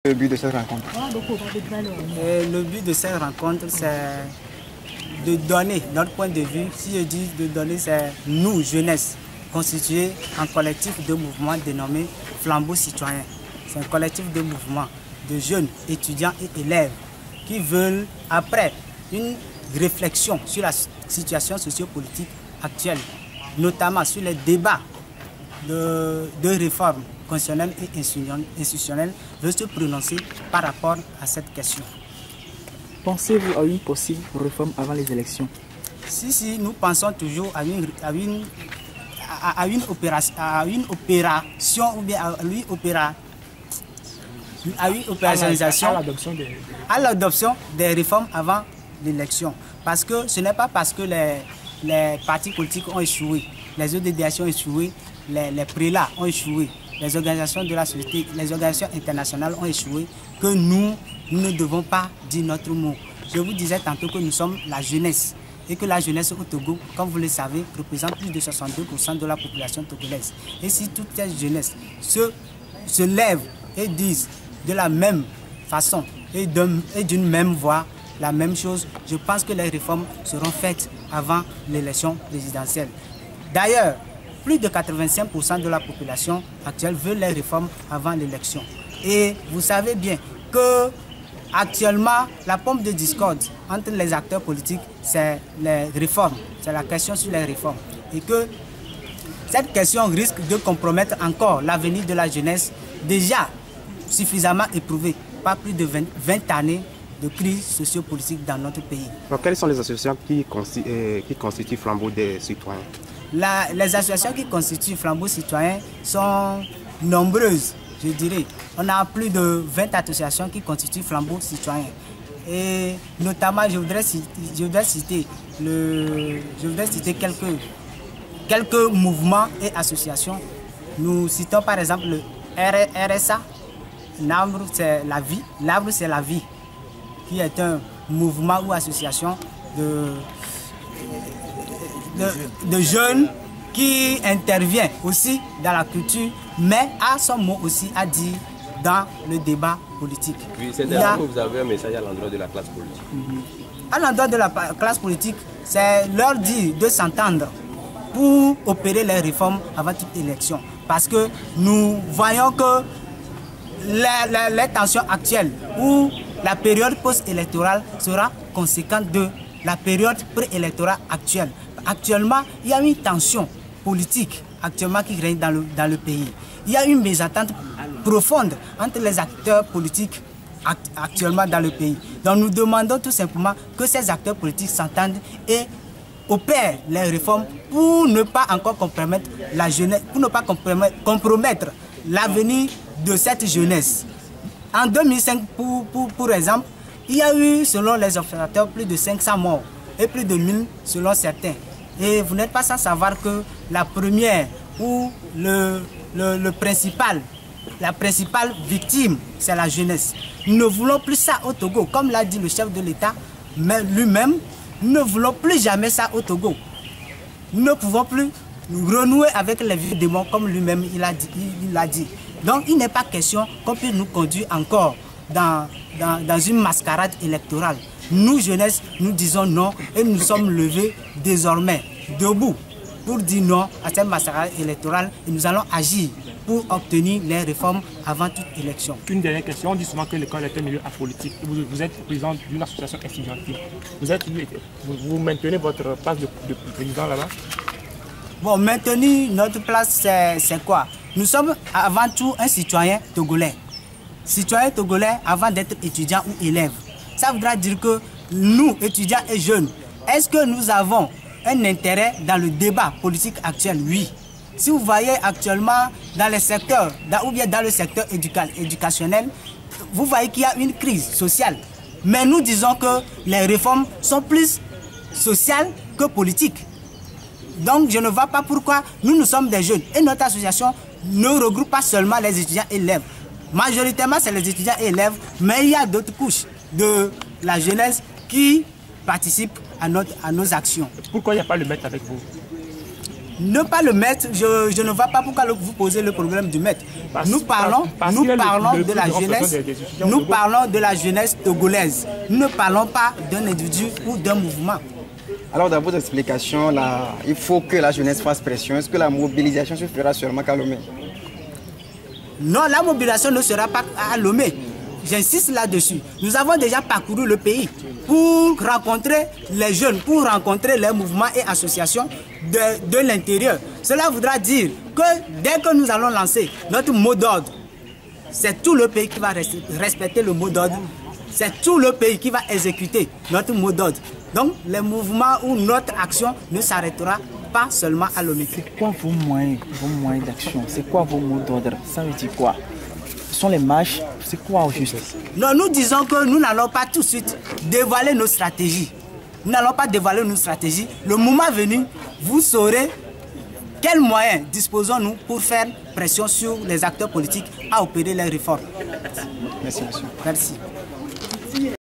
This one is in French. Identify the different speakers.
Speaker 1: Le but de cette rencontre?
Speaker 2: Le but de cette rencontre, c'est de donner notre point de vue. Si je dis de donner, c'est nous, jeunesse, constitués en collectif de mouvement dénommé Flambeau Citoyen. C'est un collectif de mouvement de jeunes étudiants et élèves qui veulent, après une réflexion sur la situation sociopolitique actuelle, notamment sur les débats de réformes constitutionnelles et institutionnelles, veut se prononcer par rapport à cette question.
Speaker 3: Pensez-vous à une possible réforme avant les élections?
Speaker 2: Si, nous pensons toujours à une opération ou bien à une opérationnalisation, à l'adoption des réformes avant l'élection. Parce que ce n'est pas parce que les partis politiques ont échoué, les ODDH ont échoué, les prélats ont échoué, les organisations de la société, les organisations internationales ont échoué, que nous ne devons pas dire notre mot. Je vous disais tantôt que nous sommes la jeunesse et que la jeunesse au Togo, comme vous le savez, représente plus de 62% de la population togolaise. Et si toute cette jeunesse se lève et disent de la même façon et d'une même voix la même chose, je pense que les réformes seront faites avant l'élection présidentielle. D'ailleurs, plus de 85% de la population actuelle veut les réformes avant l'élection. Et vous savez bien que actuellement, la pompe de discorde entre les acteurs politiques, c'est les réformes, c'est la question sur les réformes. Et que cette question risque de compromettre encore l'avenir de la jeunesse, déjà suffisamment éprouvée par plus de 20 années de crise sociopolitique dans notre pays.
Speaker 1: Alors, quelles sont les associations qui constituent Flambeau des citoyens?
Speaker 2: Les associations qui constituent Flambeau Citoyen sont nombreuses, je dirais. On a plus de 20 associations qui constituent Flambeau Citoyen. Et notamment, je voudrais citer quelques mouvements et associations. Nous citons par exemple le RSA, L'arbre c'est la vie. L'arbre c'est la vie, qui est un mouvement ou association de jeunes qui intervient aussi dans la culture, mais a son mot aussi à dire dans le débat politique.
Speaker 4: Oui, c'est d'ailleurs que vous avez un message à l'endroit de la classe politique.
Speaker 2: À l'endroit de la classe politique, c'est leur dire de s'entendre pour opérer les réformes avant toute élection. Parce que nous voyons que les tensions actuelles ou la période post-électorale sera conséquente de la période préélectorale actuelle. Actuellement, il y a une tension politique actuellement qui règne dans le pays. Il y a une mésentente profonde entre les acteurs politiques actuellement dans le pays. Donc nous demandons tout simplement que ces acteurs politiques s'entendent et opèrent les réformes pour ne pas encore compromettre la jeunesse, pour ne pas compromettre l'avenir de cette jeunesse. En 2005, pour exemple, il y a eu, selon les observateurs, plus de 500 morts et plus de 1000 selon certains. Et vous n'êtes pas sans savoir que la première ou la principale victime, c'est la jeunesse. Nous ne voulons plus ça au Togo. Comme l'a dit le chef de l'État lui-même, nous ne voulons plus jamais ça au Togo. Nous ne pouvons plus nous renouer avec les vieux démons comme lui-même il a dit. Donc il n'est pas question qu'on puisse nous conduire encore dans une mascarade électorale. Nous, jeunesse, nous disons non et nous sommes levés désormais debout pour dire non à cette mascarade électorale et nous allons agir pour obtenir les réformes avant toute élection.
Speaker 5: Une dernière question, on dit souvent que l'école est un milieu apolitique. Vous êtes président d'une association estudiantine. Vous maintenez votre place de président là-bas?
Speaker 2: Bon, maintenir notre place, c'est quoi? Nous sommes avant tout un citoyen togolais. Citoyen togolais avant d'être étudiant ou élève. Ça voudra dire que nous, étudiants et jeunes, est-ce que nous avons un intérêt dans le débat politique actuel? Oui. Si vous voyez actuellement dans les secteurs, ou bien dans le secteur éducationnel, vous voyez qu'il y a une crise sociale. Mais nous disons que les réformes sont plus sociales que politiques. Donc je ne vois pas pourquoi nous sommes des jeunes. Et notre association ne regroupe pas seulement les étudiants et élèves. Majoritairement, c'est les étudiants et élèves, mais il y a d'autres couches de la jeunesse qui participent à nos actions.
Speaker 5: Pourquoi il n'y a pas le maître avec vous?
Speaker 2: Ne pas le mettre, je ne vois pas pourquoi vous posez le problème du mettre. Nous parlons de la jeunesse, nous parlons de la jeunesse togolaise. Nous ne parlons pas d'un individu ou d'un mouvement.
Speaker 6: Alors dans vos explications, là, il faut que la jeunesse fasse pression. Est-ce que la mobilisation se fera seulement qu'à Lomé?
Speaker 2: Non, la mobilisation ne sera pas à Lomé. J'insiste là-dessus. Nous avons déjà parcouru le pays pour rencontrer les jeunes, pour rencontrer les mouvements et associations de l'intérieur. Cela voudra dire que dès que nous allons lancer notre mot d'ordre, c'est tout le pays qui va respecter le mot d'ordre. C'est tout le pays qui va exécuter notre mot d'ordre. Donc, les mouvements ou notre action ne s'arrêtera pas seulement à Lomé.
Speaker 3: C'est quoi vos moyens d'action? C'est quoi vos mots d'ordre? Ça veut dire quoi? Ce sont les marches, c'est quoi au juste?
Speaker 2: Non, nous disons que nous n'allons pas tout de suite dévoiler nos stratégies. Nous n'allons pas dévoiler nos stratégies. Le moment venu, vous saurez quels moyens disposons-nous pour faire pression sur les acteurs politiques à opérer les réformes.
Speaker 6: Merci, monsieur.
Speaker 2: Merci.